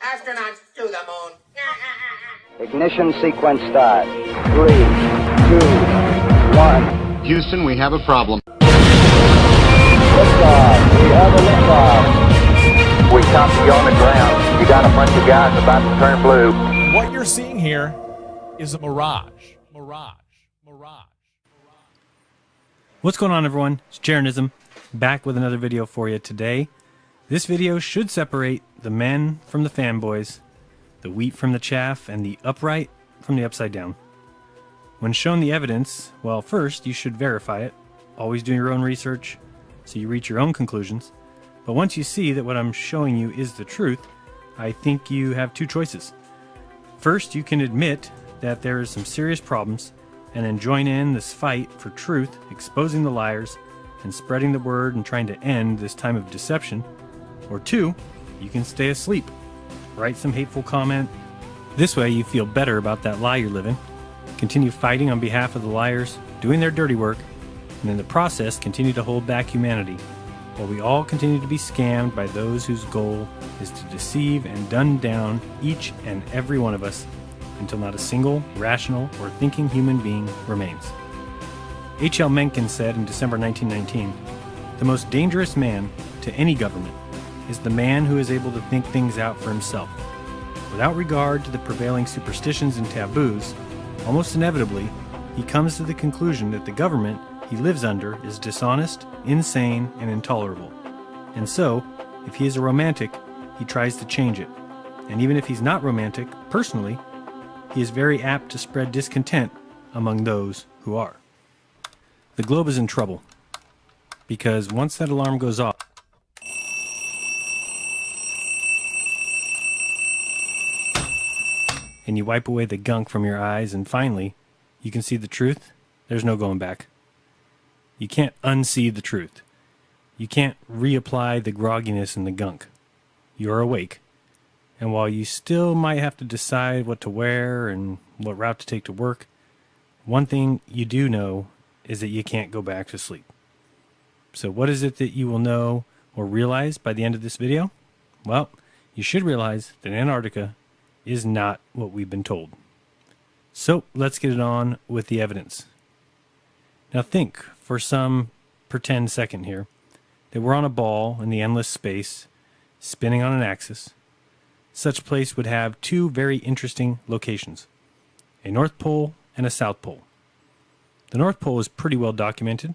Astronauts to the moon. Ignition sequence start. 3, 2, 1. Houston, we have a problem. Liftoff. We have a liftoff. We copy you on the ground. You got a bunch of guys about to turn blue. What you're seeing here is a mirage. What's going on, everyone? It's Jeranism, back with another video for you today. This video should separate the men from the fanboys, the wheat from the chaff, and the upright from the upside down. When shown the evidence, well, first you should verify it, always do your own research so you reach your own conclusions. But once you see that what I'm showing you is the truth, I think you have two choices. First, you can admit that there are some serious problems and then join in this fight for truth, exposing the liars and spreading the word and trying to end this time of deception. Or two, you can stay asleep, write some hateful comment. This way you feel better about that lie you're living, continue fighting on behalf of the liars, doing their dirty work, and in the process continue to hold back humanity, while we all continue to be scammed by those whose goal is to deceive and dumb down each and every one of us until not a single rational or thinking human being remains. H.L. Mencken said in December 1919, "The most dangerous man to any government is the man who is able to think things out for himself. Without regard to the prevailing superstitions and taboos, almost inevitably, he comes to the conclusion that the government he lives under is dishonest, insane, and intolerable. And so, if he is a romantic, he tries to change it. And even if he's not romantic, personally, he is very apt to spread discontent among those who are." The globe is in trouble, because once that alarm goes off, and you wipe away the gunk from your eyes and finally you can see the truth, there's no going back. You can't unsee the truth. You can't reapply the grogginess and the gunk. You're awake. And while you still might have to decide what to wear and what route to take to work, one thing you do know is that you can't go back to sleep. So what is it that you will know or realize by the end of this video? Well, you should realize that Antarctica is not what we've been told. So let's get it on with the evidence. Now think for some pretend second here that we're on a ball in the endless space, spinning on an axis. Such place would have two very interesting locations, a North Pole and a South Pole. The North Pole is pretty well documented,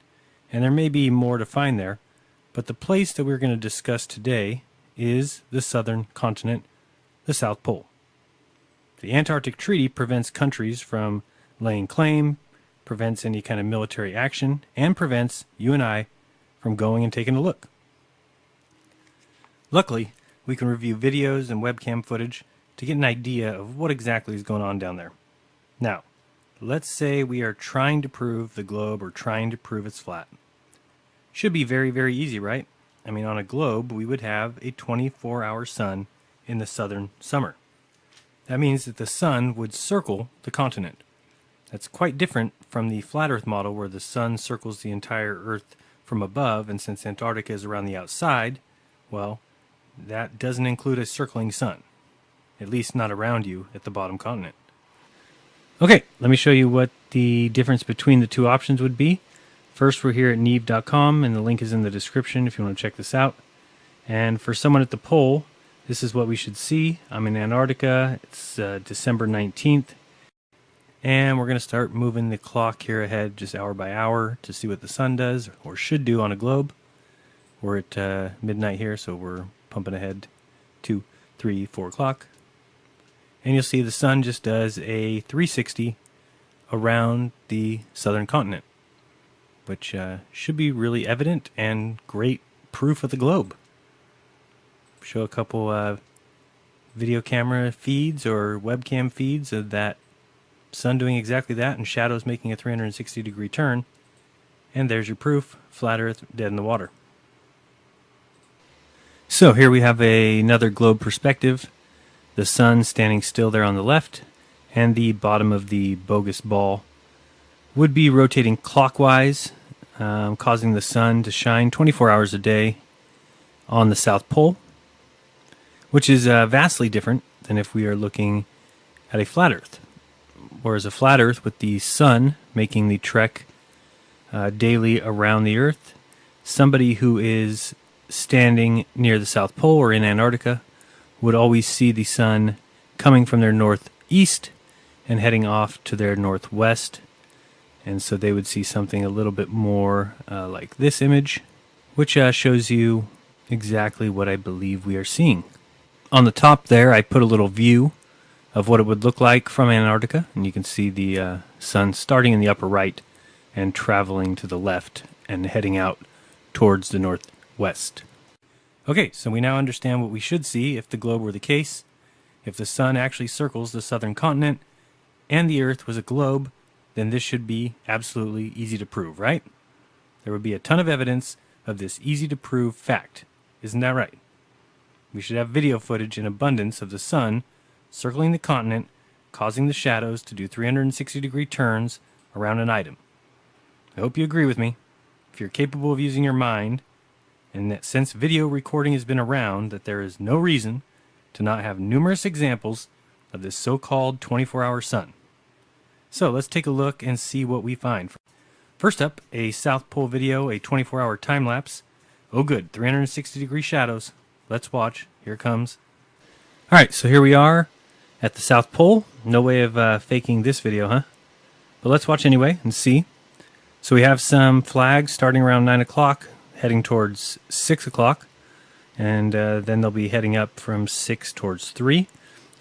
and there may be more to find there, but the place that we're going to discuss today is the southern continent, the South Pole. The Antarctic Treaty prevents countries from laying claim, prevents any kind of military action, and prevents you and I from going and taking a look. Luckily, we can review videos and webcam footage to get an idea of what exactly is going on down there. Now, let's say we are trying to prove the globe or trying to prove it's flat. Should be very, very easy, right? I mean, on a globe, we would have a 24-hour sun in the southern summer. That means that the sun would circle the continent. That's quite different from the flat Earth model where the sun circles the entire Earth from above, and since Antarctica is around the outside, well, that doesn't include a circling sun, at least not around you at the bottom continent. Okay, let me show you what the difference between the two options would be. First, we're here at Neve.com, and the link is in the description if you want to check this out. And for someone at the pole, this is what we should see. I'm in Antarctica. It's December 19th. And we're going to start moving the clock here ahead just hour by hour to see what the sun does, or should do on a globe. We're at midnight here, so we're pumping ahead 2, 3, 4 o'clock. And you'll see the sun just does a 360 around the southern continent, which should be really evident and great proof of the globe. Show a couple video camera feeds or webcam feeds of that sun doing exactly that and shadows making a 360-degree turn. And there's your proof, flat Earth, dead in the water. So here we have another globe perspective. The sun standing still there on the left, and the bottom of the bogus ball would be rotating clockwise, causing the sun to shine 24 hours a day on the South Pole. which is vastly different than if we are looking at a flat Earth. Whereas a flat Earth with the sun making the trek daily around the Earth, somebody who is standing near the South Pole or in Antarctica would always see the sun coming from their northeast and heading off to their northwest. And so they would see something a little bit more like this image, which shows you exactly what I believe we are seeing. On the top there, I put a little view of what it would look like from Antarctica, and you can see the sun starting in the upper right and traveling to the left and heading out towards the northwest. Okay, so we now understand what we should see if the globe were the case. If the sun actually circles the southern continent and the Earth was a globe, then this should be absolutely easy to prove, right? There would be a ton of evidence of this easy to prove fact. Isn't that right? We should have video footage in abundance of the sun circling the continent, causing the shadows to do 360-degree turns around an item. I hope you agree with me. If you're capable of using your mind, and that since video recording has been around, that there is no reason to not have numerous examples of this so-called 24-hour sun. So let's take a look and see what we find. First up, a South Pole video, a 24-hour time-lapse. Oh good, 360-degree shadows. Let's watch. Here it comes. Alright, so here we are at the South Pole. No way of faking this video, huh? But let's watch anyway and see. So we have some flags starting around 9 o'clock, heading towards 6 o'clock, and then they'll be heading up from 6 towards 3.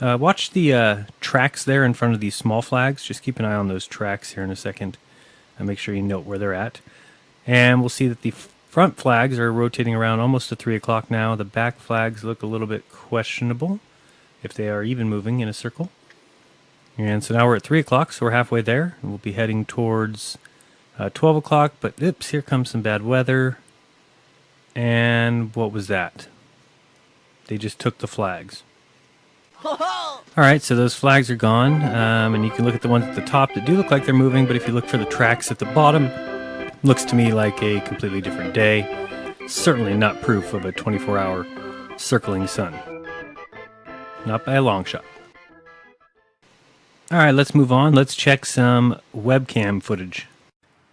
Watch the tracks there in front of these small flags. Just keep an eye on those tracks here in a second and make sure you note where they're at. And we'll see that the front flags are rotating around almost to 3 o'clock now. The back flags look a little bit questionable, if they are even moving in a circle. And so now we're at 3 o'clock, so we're halfway there. And we'll be heading towards 12 o'clock, but oops, here comes some bad weather. And what was that? They just took the flags. Alright, so those flags are gone, and you can look at the ones at the top that do look like they're moving, but if you look for the tracks at the bottom, it looks to me like a completely different day. Certainly not proof of a 24-hour circling sun. Not by a long shot. Alright, let's move on. Let's check some webcam footage.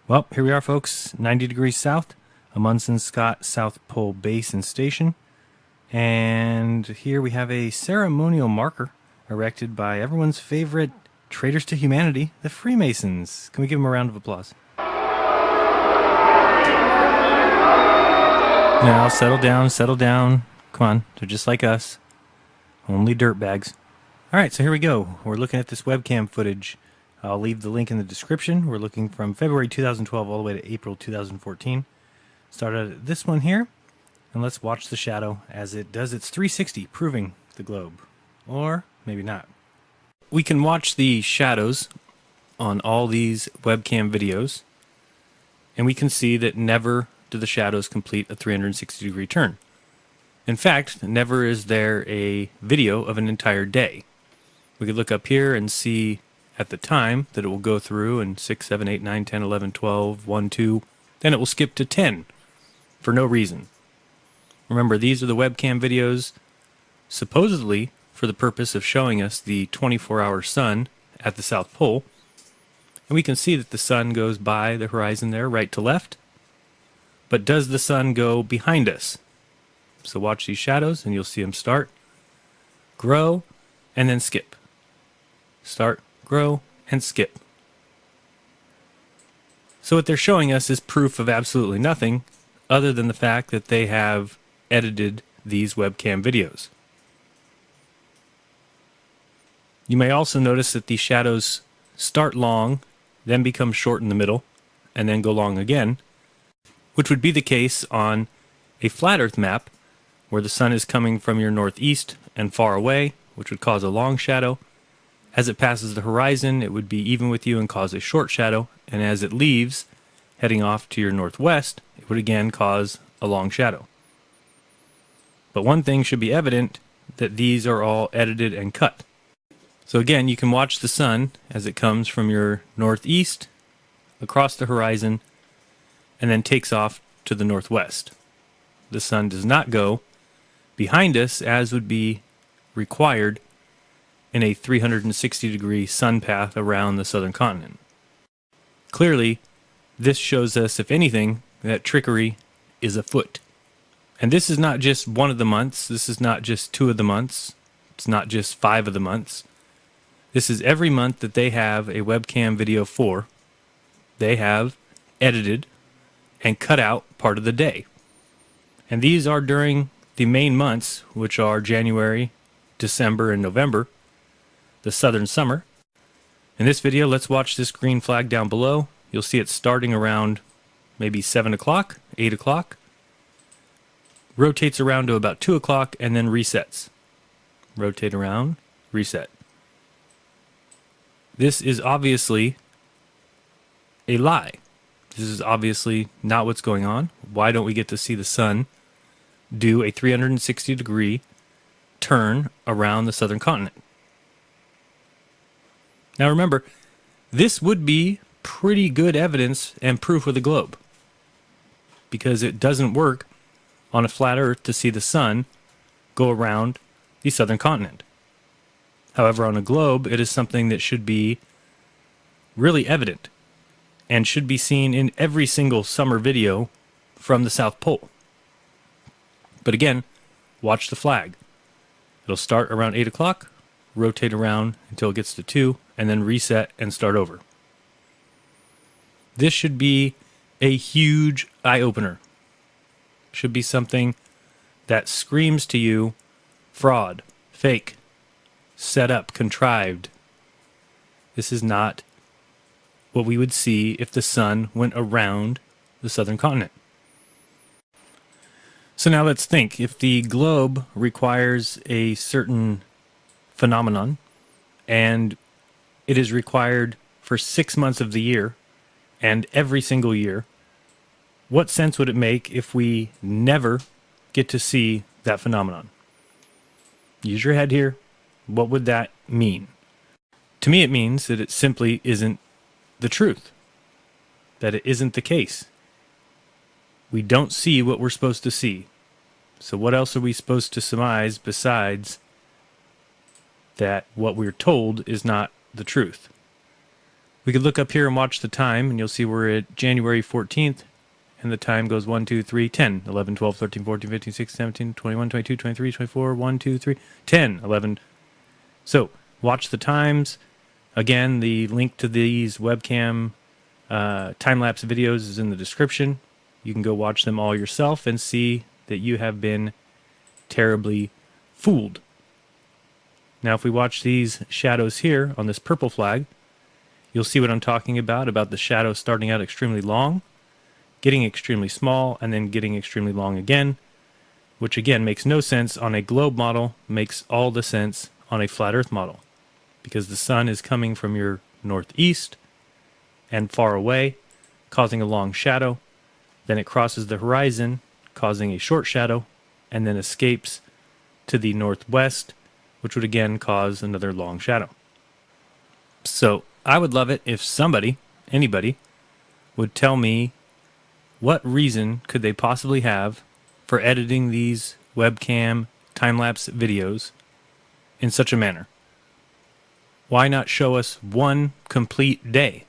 Well, here we are, folks, 90 degrees south, Amundsen Scott South Pole Base and Station. And here we have a ceremonial marker erected by everyone's favorite traitors to humanity, the Freemasons. Can we give them a round of applause? Now, settle down, settle down. Come on, they're just like us. Only dirtbags. Alright, so here we go. We're looking at this webcam footage. I'll leave the link in the description. We're looking from February 2012 all the way to April 2014. Started at this one here. And let's watch the shadow as it does its 360, proving the globe. Or maybe not. We can watch the shadows on all these webcam videos, and we can see that never do the shadows complete a 360-degree turn. In fact, never is there a video of an entire day. We could look up here and see at the time that it will go through in 6, 7, 8, 9, 10, 11, 12, 1, 2, then it will skip to 10 for no reason. Remember, these are the webcam videos supposedly for the purpose of showing us the 24-hour sun at the South Pole. And we can see that the sun goes by the horizon there, right to left. But does the sun go behind us? So watch these shadows and you'll see them start, grow, and then skip. Start, grow, and skip. So what they're showing us is proof of absolutely nothing other than the fact that they have edited these webcam videos. You may also notice that these shadows start long, then become short in the middle, and then go long again, which would be the case on a flat Earth map where the sun is coming from your northeast and far away, which would cause a long shadow. As it passes the horizon, it would be even with you and cause a short shadow, and as it leaves, heading off to your northwest, it would again cause a long shadow. But one thing should be evident, that these are all edited and cut. So again, you can watch the sun as it comes from your northeast, across the horizon, and then takes off to the northwest. The sun does not go behind us, as would be required in a 360-degree sun path around the southern continent. Clearly, this shows us, if anything, that trickery is afoot. And this is not just one of the months, this is not just 2 of the months, it's not just 5 of the months. This is every month that they have a webcam video for. They have edited and cut out part of the day. And these are during the main months, which are January, December, and November, the southern summer. In this video, let's watch this green flag down below. You'll see it starting around maybe 7 o'clock, 8 o'clock, rotates around to about 2 o'clock, and then resets. Rotate around, reset. This is obviously a lie. This is obviously not what's going on. Why don't we get to see the sun do a 360-degree turn around the southern continent? Now remember, this would be pretty good evidence and proof of the globe, because it doesn't work on a flat Earth to see the sun go around the southern continent. However, on a globe, it is something that should be really evident and should be seen in every single summer video from the South Pole. But again, watch the flag. It'll start around 8 o'clock, rotate around until it gets to 2, and then reset and start over. This should be a huge eye-opener. Should be something that screams to you fraud, fake, set up, contrived. This is not what we would see if the sun went around the southern continent. So now let's think. If the globe requires a certain phenomenon, and it is required for 6 months of the year, and every single year, what sense would it make if we never get to see that phenomenon? Use your head here. What would that mean? To me, it means that it simply isn't the truth. That it isn't the case. We don't see what we're supposed to see. So what else are we supposed to surmise besides that what we're told is not the truth? We could look up here and watch the time, and you'll see we're at January 14th, and the time goes 1, 2, 3, 10, 11, 12, 13, 14, 15, 16, 17, 21, 22, 23, 24, 1, 2, 3, 10, 11. So, watch the times. Again, the link to these webcam time-lapse videos is in the description. You can go watch them all yourself and see that you have been terribly fooled. Now, if we watch these shadows here on this purple flag, you'll see what I'm talking about the shadow starting out extremely long, getting extremely small, and then getting extremely long again, which again makes no sense on a globe model, makes all the sense on a flat Earth model, because the sun is coming from your northeast and far away, causing a long shadow, then it crosses the horizon, causing a short shadow, and then escapes to the northwest, which would again cause another long shadow. So I would love it if somebody, anybody, would tell me what reason could they possibly have for editing these webcam time-lapse videos in such a manner. Why not show us one complete day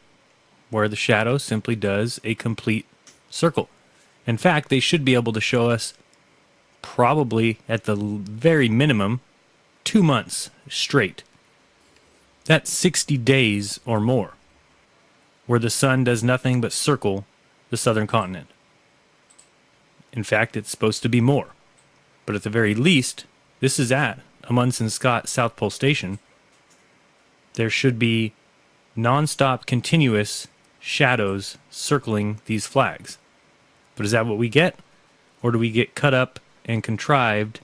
where the shadow simply does a complete circle? In fact, they should be able to show us probably at the very minimum 2 months straight. That's 60 days or more, where the sun does nothing but circle the southern continent. In fact, it's supposed to be more. But at the very least, this is at Amundsen Scott South Pole Station. There should be non-stop continuous shadows circling these flags. But is that what we get? Or do we get cut up and contrived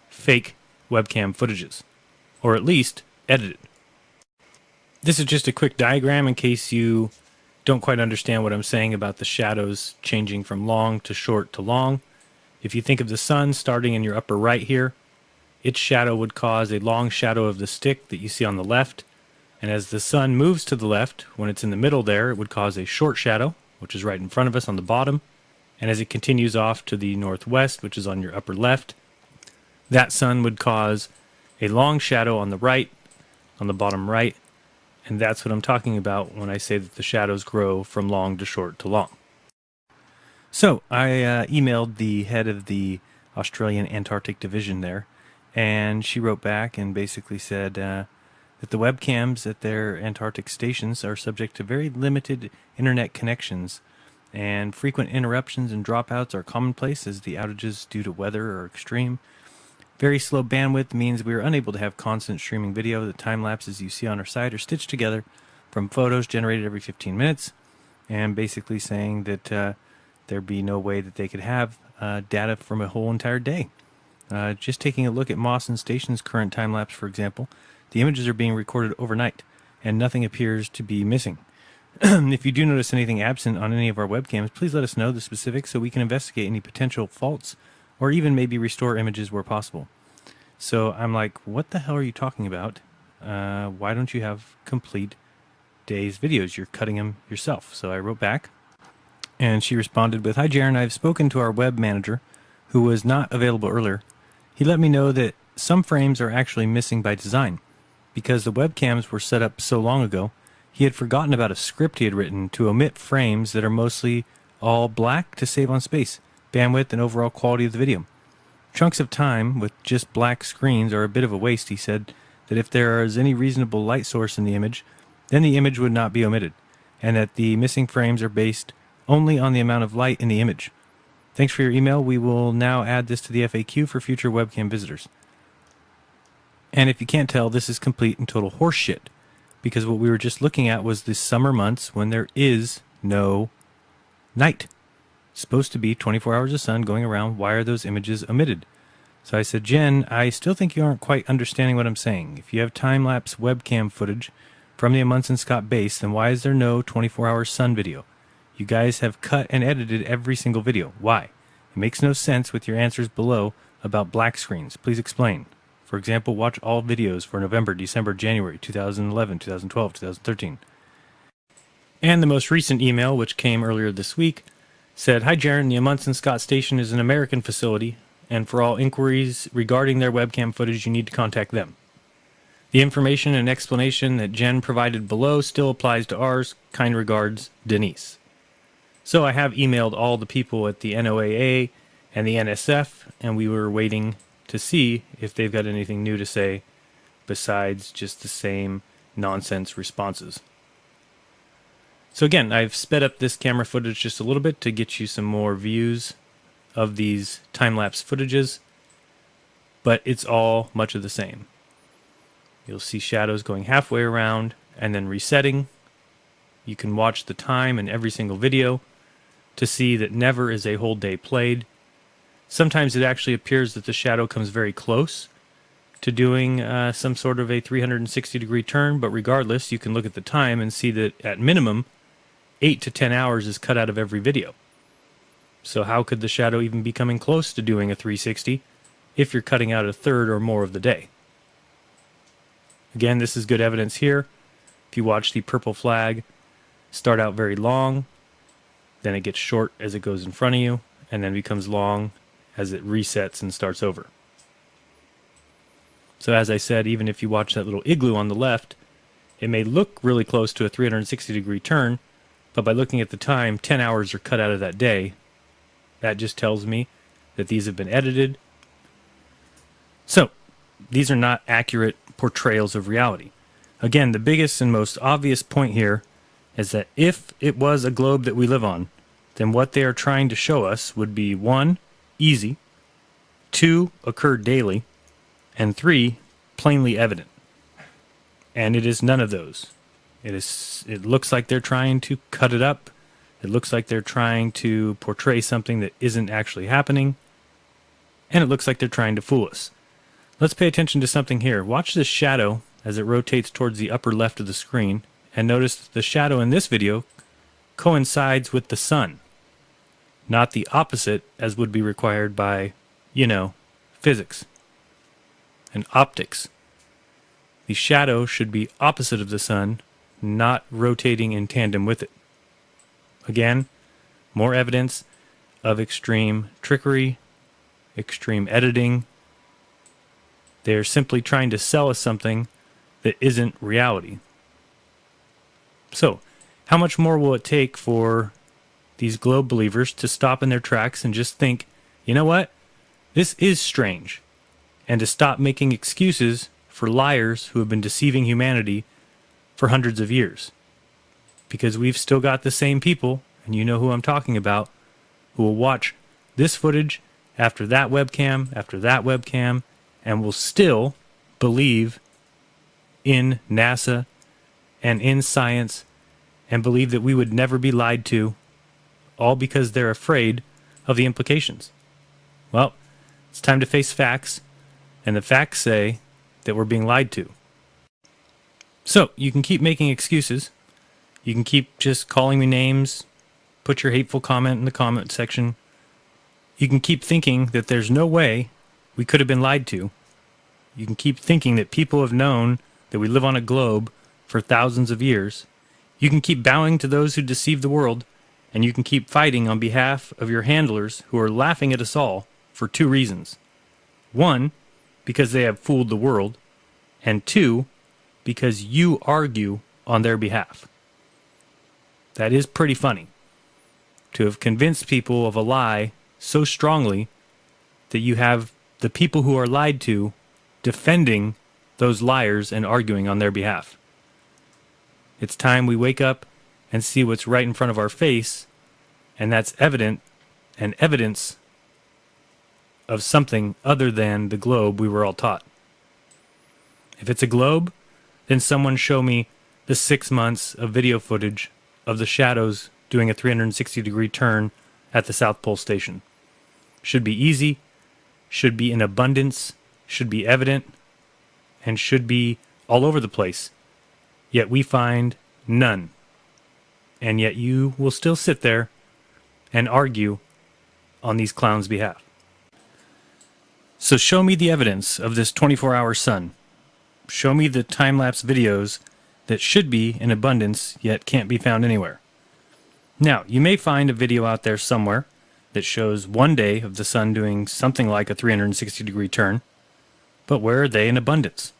fake webcam footages? Or at least edited? This is just a quick diagram in case you don't quite understand what I'm saying about the shadows changing from long to short to long. If you think of the sun starting in your upper right here, its shadow would cause a long shadow of the stick that you see on the left. And as the sun moves to the left, when it's in the middle there, it would cause a short shadow, which is right in front of us on the bottom. And as it continues off to the northwest, which is on your upper left, that sun would cause a long shadow on the right, on the bottom right, and that's what I'm talking about when I say that the shadows grow from long to short to long. So I emailed the head of the Australian Antarctic Division there, and she wrote back and basically said that the webcams at their Antarctic stations are subject to very limited internet connections, and frequent interruptions and dropouts are commonplace as the outages due to weather are extreme. Very slow bandwidth means we are unable to have constant streaming video. The time lapses you see on our site are stitched together from photos generated every 15 minutes, and basically saying that there'd be no way that they could have data from a whole entire day. Just taking a look at Mawson Station's current time lapse, for example, the images are being recorded overnight, and nothing appears to be missing. If you do notice anything absent on any of our webcams, please let us know the specifics so we can investigate any potential faults or even maybe restore images where possible. So I'm like, what the hell are you talking about? Why don't you have complete day's videos? You're cutting them yourself. So I wrote back, and she responded with, "Hi Jaron, I've spoken to our web manager, who was not available earlier. He let me know that some frames are actually missing by design. Because the webcams were set up so long ago, he had forgotten about a script he had written to omit frames that are mostly all black to save on space, bandwidth, and overall quality of the video. Chunks of time with just black screens are a bit of a waste," he said, "that if there is any reasonable light source in the image, then the image would not be omitted, and that the missing frames are based only on the amount of light in the image. Thanks for your email. We will now add this to the FAQ for future webcam visitors." And if you can't tell, this is complete and total horseshit, because what we were just looking at was the summer months when there is no night. It's supposed to be 24 hours of sun going around. Why are those images omitted? So I said, "Jen, I still think you aren't quite understanding what I'm saying. If you have time-lapse webcam footage from the Amundsen Scott base, then why is there no 24-hour sun video? You guys have cut and edited every single video. Why? It makes no sense with your answers below about black screens. Please explain. For example, watch all videos for November, December, January 2011, 2012, 2013. And the most recent email, which came earlier this week, said, "Hi Jaron, the Amundsen Scott Station is an American facility, and for all inquiries regarding their webcam footage, you need to contact them. The information and explanation that Jen provided below still applies to ours. Kind regards, Denise." So I have emailed all the people at the NOAA and the NSF, and we were waiting to see if they've got anything new to say besides just the same nonsense responses. So again, I've sped up this camera footage just a little bit to get you some more views of these time-lapse footages, but it's all much of the same. You'll see shadows going halfway around and then resetting. You can watch the time in every single video to see that never is a whole day played. Sometimes it actually appears that the shadow comes very close to doing some sort of a 360-degree turn, but regardless, you can look at the time and see that at minimum, 8 to 10 hours is cut out of every video. So how could the shadow even be coming close to doing a 360 if you're cutting out a third or more of the day? Again, this is good evidence here. If you watch the purple flag start out very long, then it gets short as it goes in front of you, and then becomes long as it resets and starts over. So as I said, even if you watch that little igloo on the left, it may look really close to a 360-degree turn, but by looking at the time, 10 hours are cut out of that day. That just tells me that these have been edited. So, these are not accurate portrayals of reality. Again, the biggest and most obvious point here is that if it was a globe that we live on, then what they are trying to show us would be 1, easy, 2, occur daily, and 3, plainly evident. And it is none of those. It looks like they're trying to cut it up. It looks like they're trying to portray something that isn't actually happening. And it looks like they're trying to fool us. Let's pay attention to something here. Watch this shadow as it rotates towards the upper left of the screen, and notice that the shadow in this video coincides with the sun, not the opposite as would be required by, physics and optics. The shadow should be opposite of the sun, not rotating in tandem with it. Again, more evidence of extreme trickery, extreme editing, They're simply trying to sell us something that isn't reality. So, how much more will it take for these globe believers to stop in their tracks and just think, you know what? This is strange. And to stop making excuses for liars who have been deceiving humanity for hundreds of years. Because we've still got the same people, and you know who I'm talking about, who will watch this footage after that webcam, and will still believe in NASA and in science and believe that we would never be lied to, all because they're afraid of the implications. Well, it's time to face facts, and the facts say that we're being lied to. So, you can keep making excuses. You can keep just calling me names, put your hateful comment in the comment section. You can keep thinking that there's no way we could have been lied to. You can keep thinking that people have known that we live on a globe for thousands of years. You can keep bowing to those who deceive the world, and you can keep fighting on behalf of your handlers who are laughing at us all for two reasons. One, because they have fooled the world, and two, because you argue on their behalf. That is pretty funny, to have convinced people of a lie so strongly that you have the people who are lied to defending those liars and arguing on their behalf. It's time we wake up and see what's right in front of our face, and that's evident and evidence of something other than the globe we were all taught. If it's a globe, then someone show me the 6 months of video footage of the shadows doing a 360-degree turn at the South Pole Station. Should be easy, should be in abundance, should be evident, and should be all over the place. Yet we find none. And yet you will still sit there and argue on these clowns' behalf. So show me the evidence of this 24-hour sun. Show me the time-lapse videos that should be in abundance yet can't be found anywhere. Now, you may find a video out there somewhere that shows one day of the sun doing something like a 360-degree turn, but where are they in abundance?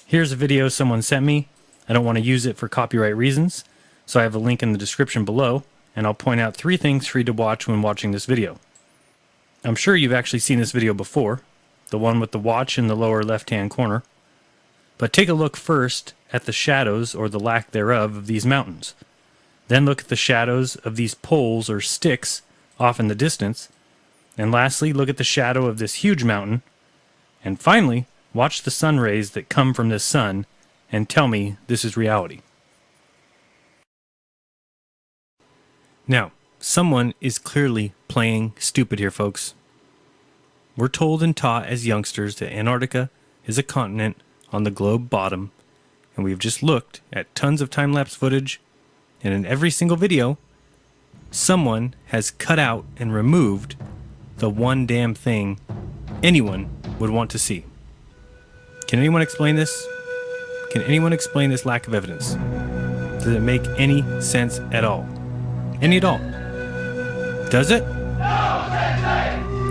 Here's a video someone sent me. I don't want to use it for copyright reasons, so I have a link in the description below, and I'll point out 3 things for you to watch when watching this video. I'm sure you've actually seen this video before, the one with the watch in the lower left-hand corner. But take a look first at the shadows, or the lack thereof, of these mountains. Then look at the shadows of these poles or sticks off in the distance. And lastly, look at the shadow of this huge mountain. And finally, watch the sun rays that come from this sun and tell me this is reality. Now, someone is clearly playing stupid here, folks. We're told and taught as youngsters that Antarctica is a continent on the globe bottom, and we've just looked at tons of time-lapse footage, and in every single video, someone has cut out and removed the one damn thing anyone would want to see. Can anyone explain this? Can anyone explain this lack of evidence? Does it make any sense at all? Any at all? Does it?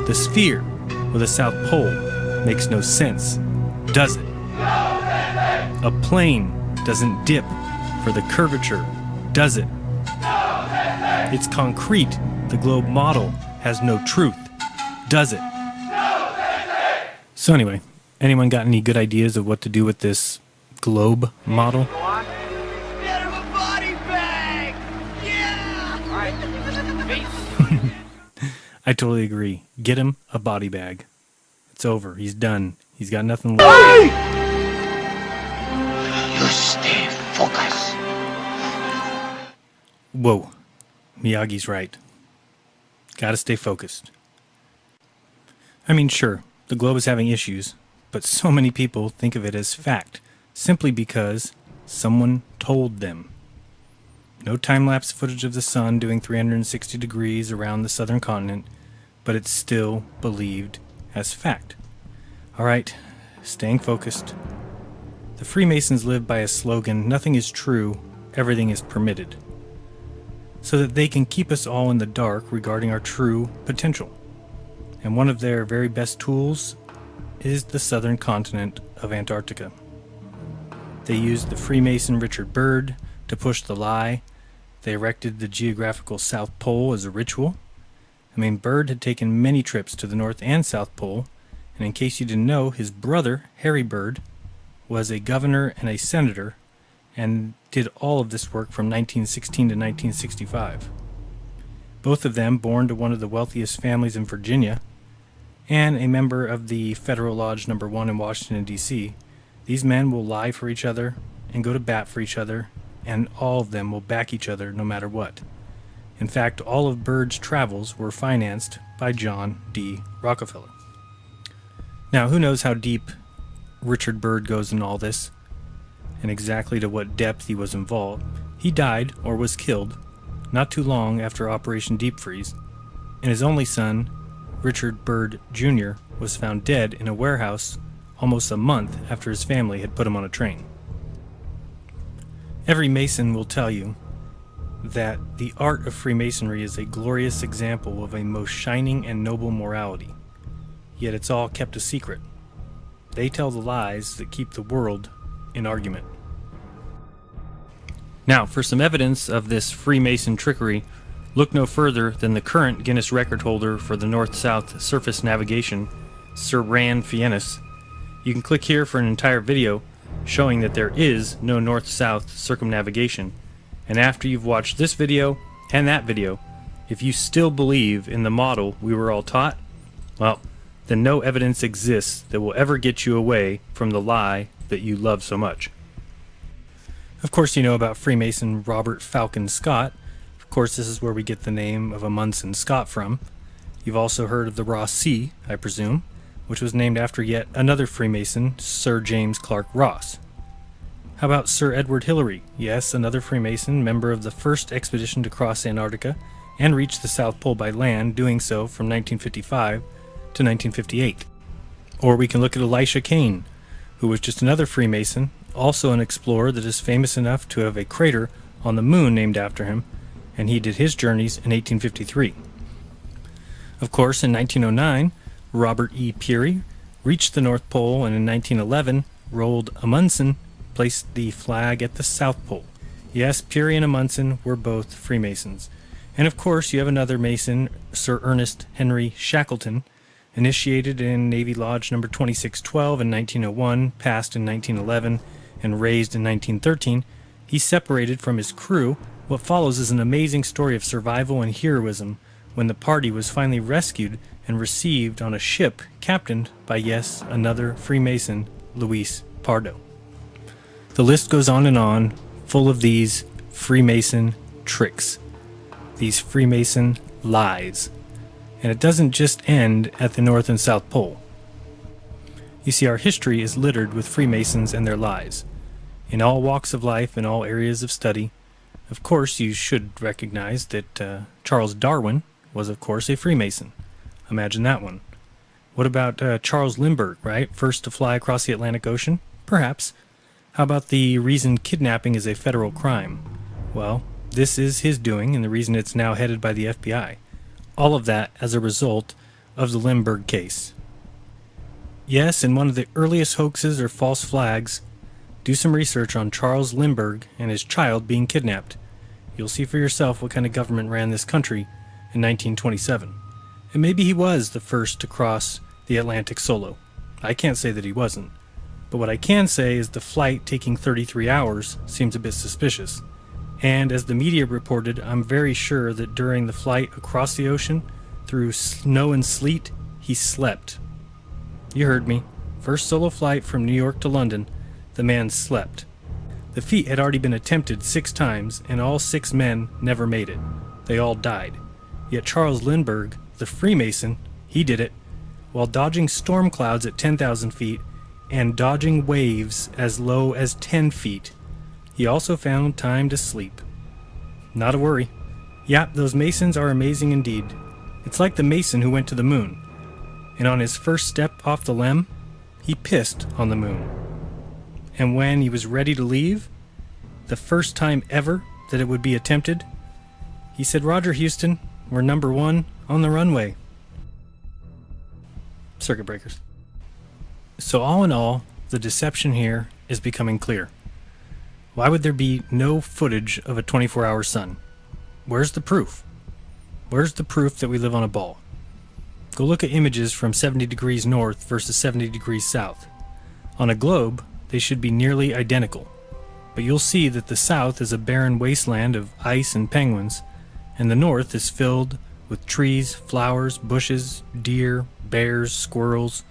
The sphere with a South Pole makes no sense, does it? A plane doesn't dip for the curvature, does it? It's concrete. The globe model has no truth, does it? So anyway, anyone got any good ideas of what to do with this globe model? Get him a body bag! Yeah! I totally agree. Get him a body bag. It's over. He's done. He's got nothing left. You stay focused. Whoa. Miyagi's right. Gotta stay focused. I mean, sure, the globe is having issues, but so many people think of it as fact, simply because someone told them. No time-lapse footage of the sun doing 360 degrees around the southern continent, but it's still believed as fact. Alright, staying focused. The Freemasons live by a slogan, nothing is true, everything is permitted, so that they can keep us all in the dark regarding our true potential. And one of their very best tools is the southern continent of Antarctica. They used the Freemason Richard Byrd to push the lie. They erected the geographical South Pole as a ritual. Byrd had taken many trips to the North and South Pole, and in case you didn't know, his brother, Harry Byrd, was a governor and a senator, and did all of this work from 1916 to 1965. Both of them born to one of the wealthiest families in Virginia, and a member of the Federal Lodge No. 1 in Washington, D.C., these men will lie for each other and go to bat for each other, and all of them will back each other no matter what. In fact, all of Byrd's travels were financed by John D. Rockefeller. Now, who knows how deep Richard Byrd goes in all this, and exactly to what depth he was involved. He died, or was killed, not too long after Operation Deep Freeze, and his only son, Richard Byrd Jr., was found dead in a warehouse almost a month after his family had put him on a train. Every Mason will tell you that the art of Freemasonry is a glorious example of a most shining and noble morality, yet it's all kept a secret. They tell the lies that keep the world in argument. Now, for some evidence of this Freemason trickery, look no further than the current Guinness record holder for the North-South surface navigation, Sir Rand Fiennes. You can click here for an entire video showing that there is no north-south circumnavigation. And after you've watched this video and that video, if you still believe in the model we were all taught, well, then no evidence exists that will ever get you away from the lie that you love so much. Of course, you know about Freemason Robert Falcon Scott. Of course, this is where we get the name of Amundsen Scott from. You've also heard of the Ross Sea, I presume, which was named after yet another Freemason, Sir James Clark Ross. How about Sir Edward Hillary? Yes, another Freemason, member of the first expedition to cross Antarctica and reach the South Pole by land, doing so from 1955 to 1958. Or we can look at Elisha Kane, who was just another Freemason, also an explorer that is famous enough to have a crater on the moon named after him, and he did his journeys in 1853. Of course, in 1909, Robert E. Peary reached the North Pole, and in 1911, Roald Amundsen placed the flag at the South Pole. Yes, Peary and Amundsen were both Freemasons. And of course, you have another Mason, Sir Ernest Henry Shackleton, initiated in Navy Lodge No. 2612 in 1901, passed in 1911, and raised in 1913. He separated from his crew. What follows is an amazing story of survival and heroism when the party was finally rescued and received on a ship captained by, yes, another Freemason, Luis Pardo. The list goes on, full of these Freemason tricks, these Freemason lies. And it doesn't just end at the North and South Pole. You see, our history is littered with Freemasons and their lies. In all walks of life, in all areas of study. Of course, you should recognize that Charles Darwin was, of course, a Freemason. Imagine that one. What about Charles Lindbergh, right? First to fly across the Atlantic Ocean? Perhaps. How about the reason kidnapping is a federal crime? Well, this is his doing, and the reason it's now headed by the FBI. All of that as a result of the Lindbergh case. Yes, in one of the earliest hoaxes or false flags, do some research on Charles Lindbergh and his child being kidnapped. You'll see for yourself what kind of government ran this country in 1927. And maybe he was the first to cross the Atlantic solo. I can't say that he wasn't. But what I can say is the flight taking 33 hours seems a bit suspicious. And as the media reported, I'm very sure that during the flight across the ocean, through snow and sleet, he slept. You heard me. First solo flight from New York to London, the man slept. The feat had already been attempted 6 times, and all 6 men never made it. They all died. Yet Charles Lindbergh, the Freemason, he did it, while dodging storm clouds at 10,000 feet and dodging waves as low as 10 feet. He also found time to sleep. Not a worry. Yep, those Masons are amazing indeed. It's like the Mason who went to the moon. And on his first step off the LEM, he pissed on the moon. And when he was ready to leave, the first time ever that it would be attempted, he said, "Roger, Houston, we're number 1 on the runway." Circuit breakers. So all in all, the deception here is becoming clear. Why would there be no footage of a 24-hour sun? Where's the proof? Where's the proof that we live on a ball? Go look at images from 70 degrees north versus 70 degrees south. On a globe, they should be nearly identical, but you'll see that the south is a barren wasteland of ice and penguins, and the north is filled with trees, flowers, bushes, deer, bears, squirrels,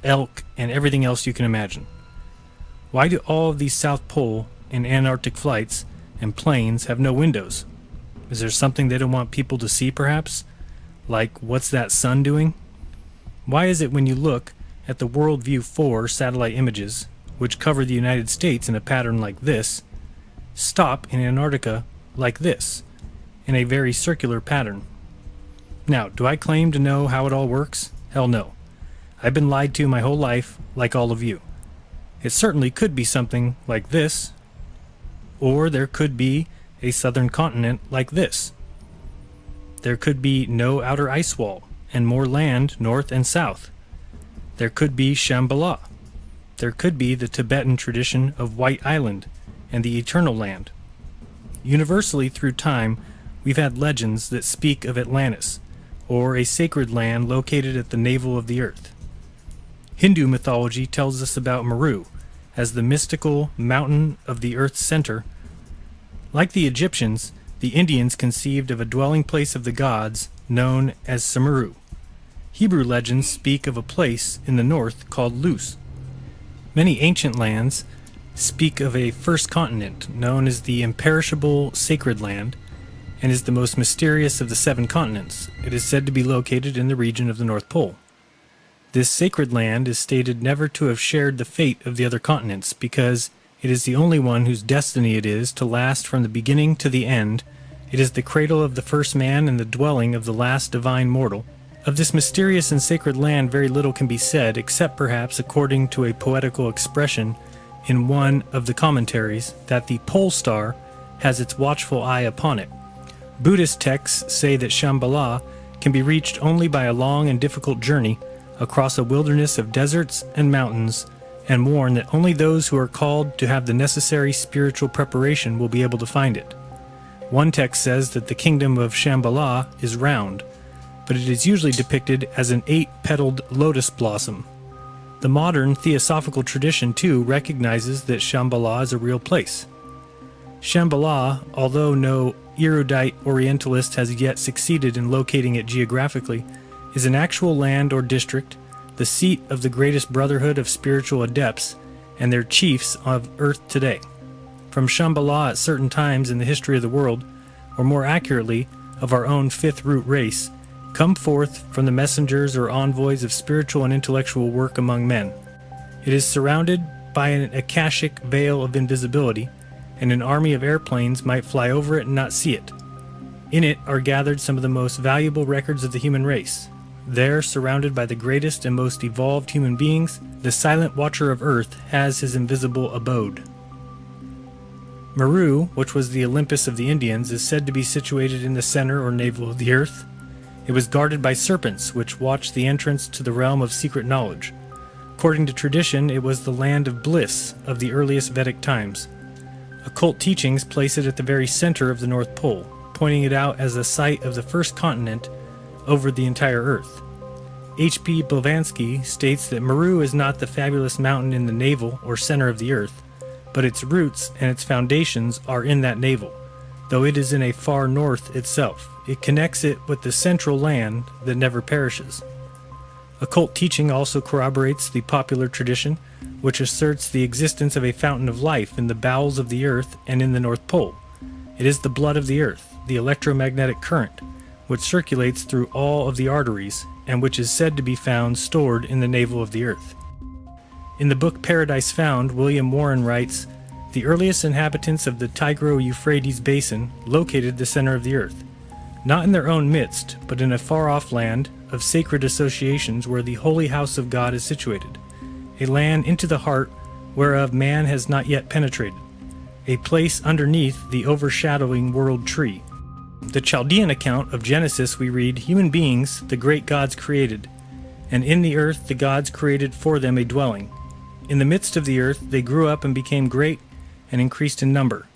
elk, and everything else you can imagine. Why do all of these South Pole and Antarctic flights and planes have no windows? Is there something they don't want people to see, perhaps? Like, what's that sun doing? Why is it when you look at the World View 4 satellite images, which cover the United States in a pattern like this, stop in Antarctica like this, in a very circular pattern? Now, do I claim to know how it all works? Hell no. I've been lied to my whole life, like all of you. It certainly could be something like this, or there could be a southern continent like this. There could be no outer ice wall, and more land north and south. There could be Shambhala. There could be the Tibetan tradition of White Island and the Eternal Land. Universally through time, we've had legends that speak of Atlantis, or a sacred land located at the navel of the earth. Hindu mythology tells us about Meru as the mystical mountain of the earth's center. Like the Egyptians, the Indians conceived of a dwelling place of the gods known as Sumeru. Hebrew legends speak of a place in the north called Luz. Many ancient lands speak of a first continent known as the imperishable sacred land, and is the most mysterious of the 7 continents. It is said to be located in the region of the North Pole. This sacred land is stated never to have shared the fate of the other continents, because it is the only one whose destiny it is to last from the beginning to the end. It is the cradle of the first man and the dwelling of the last divine mortal. Of this mysterious and sacred land very little can be said, except perhaps according to a poetical expression in one of the commentaries, that the pole star has its watchful eye upon it. Buddhist texts say that Shambhala can be reached only by a long and difficult journey across a wilderness of deserts and mountains, and warn that only those who are called to have the necessary spiritual preparation will be able to find it. One text says that the kingdom of Shambhala is round, but it is usually depicted as an 8-petaled lotus blossom. The modern theosophical tradition, too, recognizes that Shambhala is a real place. Shambhala, although no erudite Orientalist has yet succeeded in locating it geographically, is an actual land or district, the seat of the greatest brotherhood of spiritual adepts and their chiefs of earth today. From Shambhala at certain times in the history of the world, or more accurately, of our own fifth root race, come forth from the messengers or envoys of spiritual and intellectual work among men. It is surrounded by an akashic veil of invisibility, and an army of airplanes might fly over it and not see it. In it are gathered some of the most valuable records of the human race. There, surrounded by the greatest and most evolved human beings, the silent watcher of earth has his invisible abode. Meru, which was the Olympus of the Indians, is said to be situated in the center or navel of the earth. It was guarded by serpents, which watched the entrance to the realm of secret knowledge. According to tradition, it was the land of bliss of the earliest Vedic times. Occult teachings place it at the very center of the North Pole, pointing it out as the site of the first continent over the entire Earth. H.P. Blavatsky states that Meru is not the fabulous mountain in the navel or center of the Earth, but its roots and its foundations are in that navel, though it is in a far north itself. It connects it with the central land that never perishes. Occult teaching also corroborates the popular tradition, which asserts the existence of a fountain of life in the bowels of the Earth and in the North Pole. It is the blood of the Earth, the electromagnetic current, which circulates through all of the arteries, and which is said to be found stored in the navel of the Earth. In the book Paradise Found, William Warren writes, "The earliest inhabitants of the Tigro-Euphrates basin located the center of the Earth, not in their own midst, but in a far-off land of sacred associations where the holy house of God is situated, a land into the heart whereof man has not yet penetrated, a place underneath the overshadowing world tree." The Chaldean account of Genesis we read, "Human beings the great gods created, and in the earth the gods created for them a dwelling. In the midst of the earth they grew up and became great and increased in number.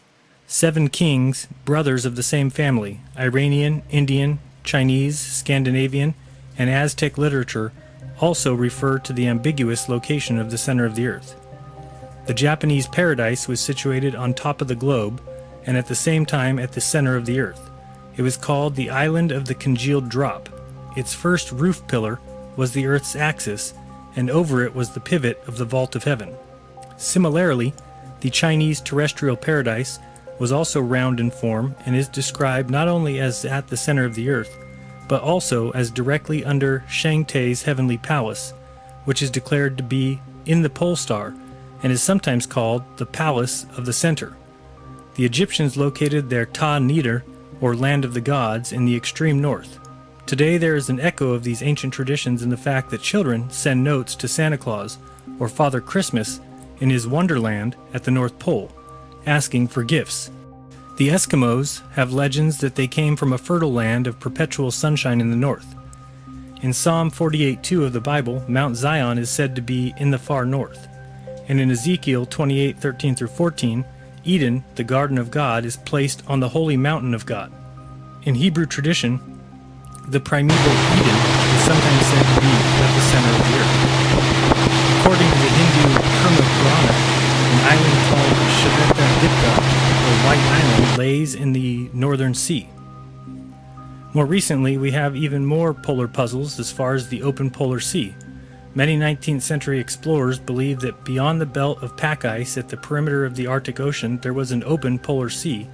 7 kings, brothers of the same family, Iranian, Indian, Chinese, Scandinavian, and Aztec literature also refer to the ambiguous location of the center of the earth. The Japanese paradise was situated on top of the globe and at the same time at the center of the earth. It was called the Island of the Congealed Drop. Its first roof pillar was the earth's axis, and over it was the pivot of the vault of heaven. Similarly, the Chinese terrestrial paradise was also round in form and is described not only as at the center of the earth, but also as directly under Shangtai's heavenly palace, which is declared to be in the pole star and is sometimes called the Palace of the Center. The Egyptians located their Ta Neder, or Land of the Gods, in the extreme north. Today there is an echo of these ancient traditions in the fact that children send notes to Santa Claus or Father Christmas in his Wonderland at the North Pole, asking for gifts. The Eskimos have legends that they came from a fertile land of perpetual sunshine in the north. In Psalm 48:2 of the Bible, Mount Zion is said to be in the far north. And in Ezekiel 28:13-14, Eden, the garden of God, is placed on the holy mountain of God. In Hebrew tradition, the primeval Eden is sometimes said to be at the center of the earth. According to the Hindu Karma Purana, an island called Shvetadipta, or White Island, lays in the northern sea. More recently, we have even more polar puzzles as far as the open polar sea. Many 19th century explorers believed that beyond the belt of pack ice at the perimeter of the Arctic Ocean there was an open polar sea,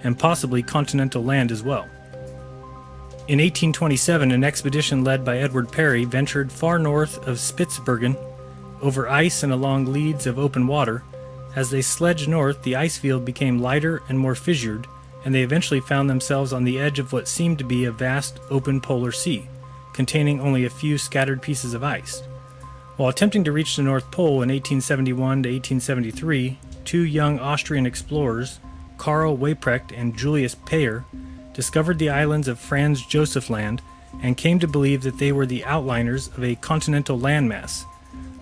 and possibly continental land as well. In 1827, an expedition led by Edward Parry ventured far north of Spitsbergen, over ice and along leads of open water. As they sledged north, the ice field became lighter and more fissured, and they eventually found themselves on the edge of what seemed to be a vast open polar sea, containing only a few scattered pieces of ice. While attempting to reach the North Pole in 1871 to 1873, 2 young Austrian explorers, Karl Weyprecht and Julius Payer, discovered the islands of Franz Josef Land and came to believe that they were the outliners of a continental landmass.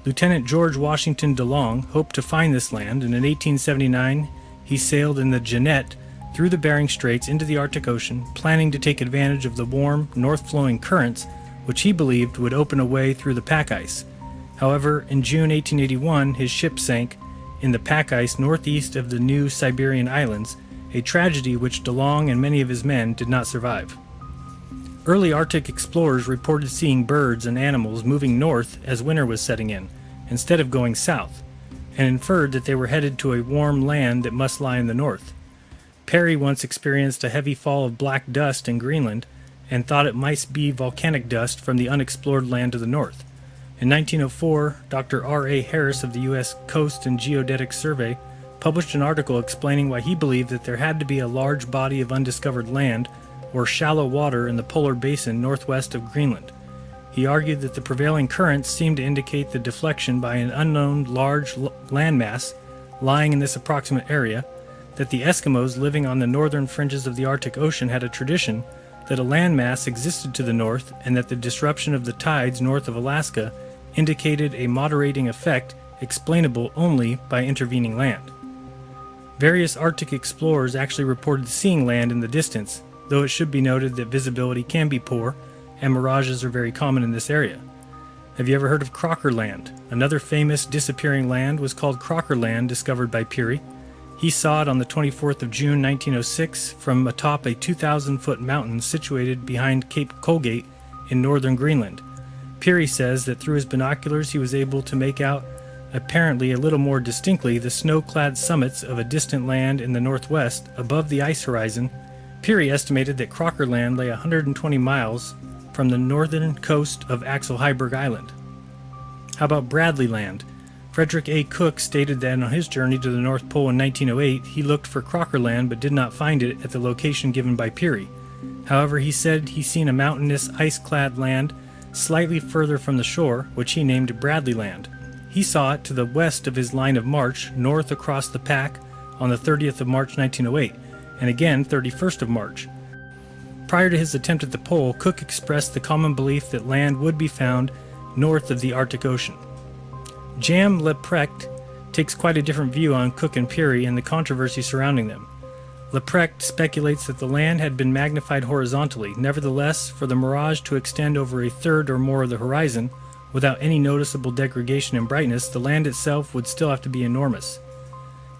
Lieutenant George Washington DeLong hoped to find this land, and in 1879 he sailed in the Jeannette through the Bering Straits into the Arctic Ocean, planning to take advantage of the warm, north-flowing currents, which he believed would open a way through the pack ice. However, in June 1881, his ship sank in the pack ice northeast of the New Siberian Islands, a tragedy which DeLong and many of his men did not survive. Early Arctic explorers reported seeing birds and animals moving north as winter was setting in, instead of going south, and inferred that they were headed to a warm land that must lie in the north. Parry once experienced a heavy fall of black dust in Greenland and thought it might be volcanic dust from the unexplored land to the north. In 1904, Dr. R.A. Harris of the U.S. Coast and Geodetic Survey published an article explaining why he believed that there had to be a large body of undiscovered land or shallow water in the polar basin northwest of Greenland. He argued that the prevailing currents seemed to indicate the deflection by an unknown large landmass lying in this approximate area, that the Eskimos living on the northern fringes of the Arctic Ocean had a tradition that a landmass existed to the north, and that the disruption of the tides north of Alaska indicated a moderating effect explainable only by intervening land. Various Arctic explorers actually reported seeing land in the distance, though it should be noted that visibility can be poor and mirages are very common in this area. Have you ever heard of Crocker Land? Another famous disappearing land was called Crocker Land, discovered by Peary. He saw it on the 24th of June 1906 from atop a 2,000-foot mountain situated behind Cape Colgate in northern Greenland. Peary says that through his binoculars he was able to make out, apparently a little more distinctly, the snow-clad summits of a distant land in the northwest above the ice horizon. Peary estimated that Crocker Land lay 120 miles from the northern coast of Axel Heiberg Island. How about Bradley Land? Frederick A. Cook stated that on his journey to the North Pole in 1908, he looked for Crocker Land but did not find it at the location given by Peary. However, he said he seen a mountainous, ice-clad land slightly further from the shore, which he named Bradley Land. He saw it to the west of his line of march, north across the pack, on the 30th of March 1908, and again 31st of March. Prior to his attempt at the pole, Cook expressed the common belief that land would be found north of the Arctic Ocean. Jan Leprecht takes quite a different view on Cook and Peary and the controversy surrounding them. Leprecht speculates that the land had been magnified horizontally. Nevertheless, for the mirage to extend over a third or more of the horizon, without any noticeable degradation in brightness, the land itself would still have to be enormous.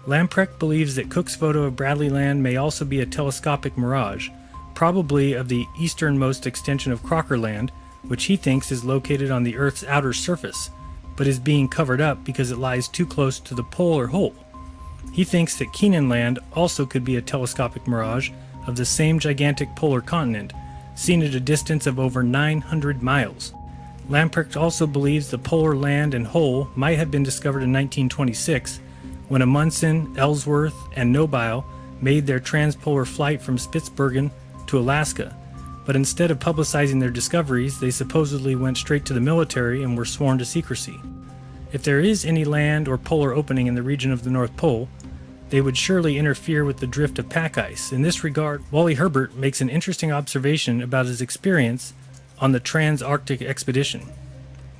Lamprecht believes that Cook's photo of Bradley Land may also be a telescopic mirage, probably of the easternmost extension of Crocker Land, which he thinks is located on the Earth's outer surface, but is being covered up because it lies too close to the polar hole. He thinks that Keenan Land also could be a telescopic mirage of the same gigantic polar continent, seen at a distance of over 900 miles. Lamprecht also believes the polar land and hole might have been discovered in 1926, when Amundsen, Ellsworth, and Nobile made their transpolar flight from Spitsbergen to Alaska, but instead of publicizing their discoveries, they supposedly went straight to the military and were sworn to secrecy. If there is any land or polar opening in the region of the North Pole, they would surely interfere with the drift of pack ice. In this regard, Wally Herbert makes an interesting observation about his experience on the Trans-Arctic expedition.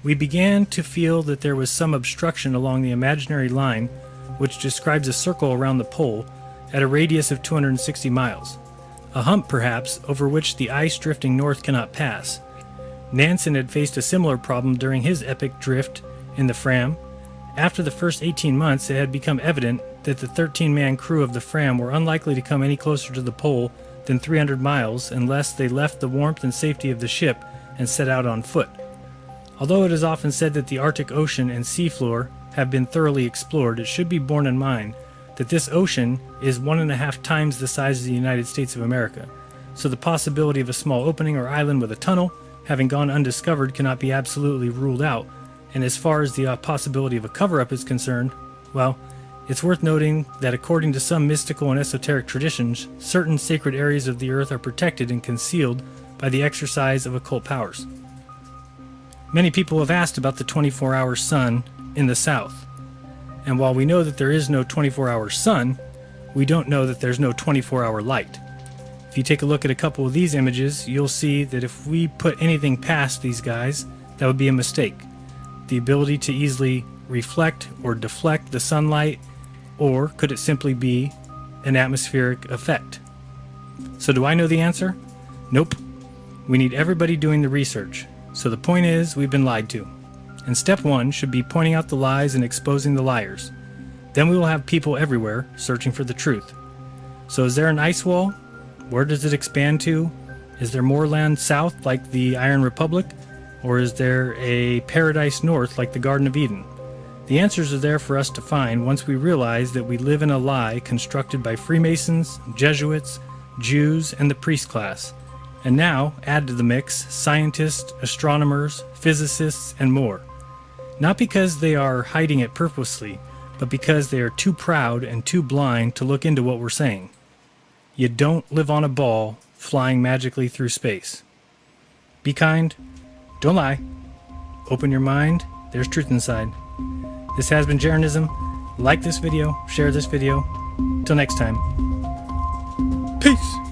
We began to feel that there was some obstruction along the imaginary line which describes a circle around the pole at a radius of 260 miles. A hump, perhaps, over which the ice drifting north cannot pass. Nansen had faced a similar problem during his epic drift in the Fram. After the first 18 months, it had become evident that the 13-man crew of the Fram were unlikely to come any closer to the pole than 300 miles unless they left the warmth and safety of the ship and set out on foot. Although it is often said that the Arctic Ocean and seafloor have been thoroughly explored, it should be borne in mind that this ocean is 1.5 times the size of the United States of America, so the possibility of a small opening or island with a tunnel having gone undiscovered cannot be absolutely ruled out, and as far as the possibility of a cover-up is concerned, well, it's worth noting that according to some mystical and esoteric traditions, certain sacred areas of the earth are protected and concealed by the exercise of occult powers. Many people have asked about the 24-hour sun in the south, and while we know that there is no 24-hour sun, we don't know that there's no 24-hour light. If you take a look at a couple of these images, you'll see that if we put anything past these guys, that would be a mistake. The ability to easily reflect or deflect the sunlight, or could it simply be an atmospheric effect? So do I know the answer? Nope. We need everybody doing the research. So the point is, we've been lied to. And step one should be pointing out the lies and exposing the liars. Then we will have people everywhere searching for the truth. So is there an ice wall? Where does it expand to? Is there more land south like the Iron Republic? Or is there a paradise north like the Garden of Eden? The answers are there for us to find once we realize that we live in a lie constructed by Freemasons, Jesuits, Jews, and the priest class. And now, add to the mix scientists, astronomers, physicists, and more. Not because they are hiding it purposely, but because they are too proud and too blind to look into what we're saying. You don't live on a ball flying magically through space. Be kind. Don't lie. Open your mind. There's truth inside. This has been Jeranism. Like this video. Share this video. Till next time. Peace.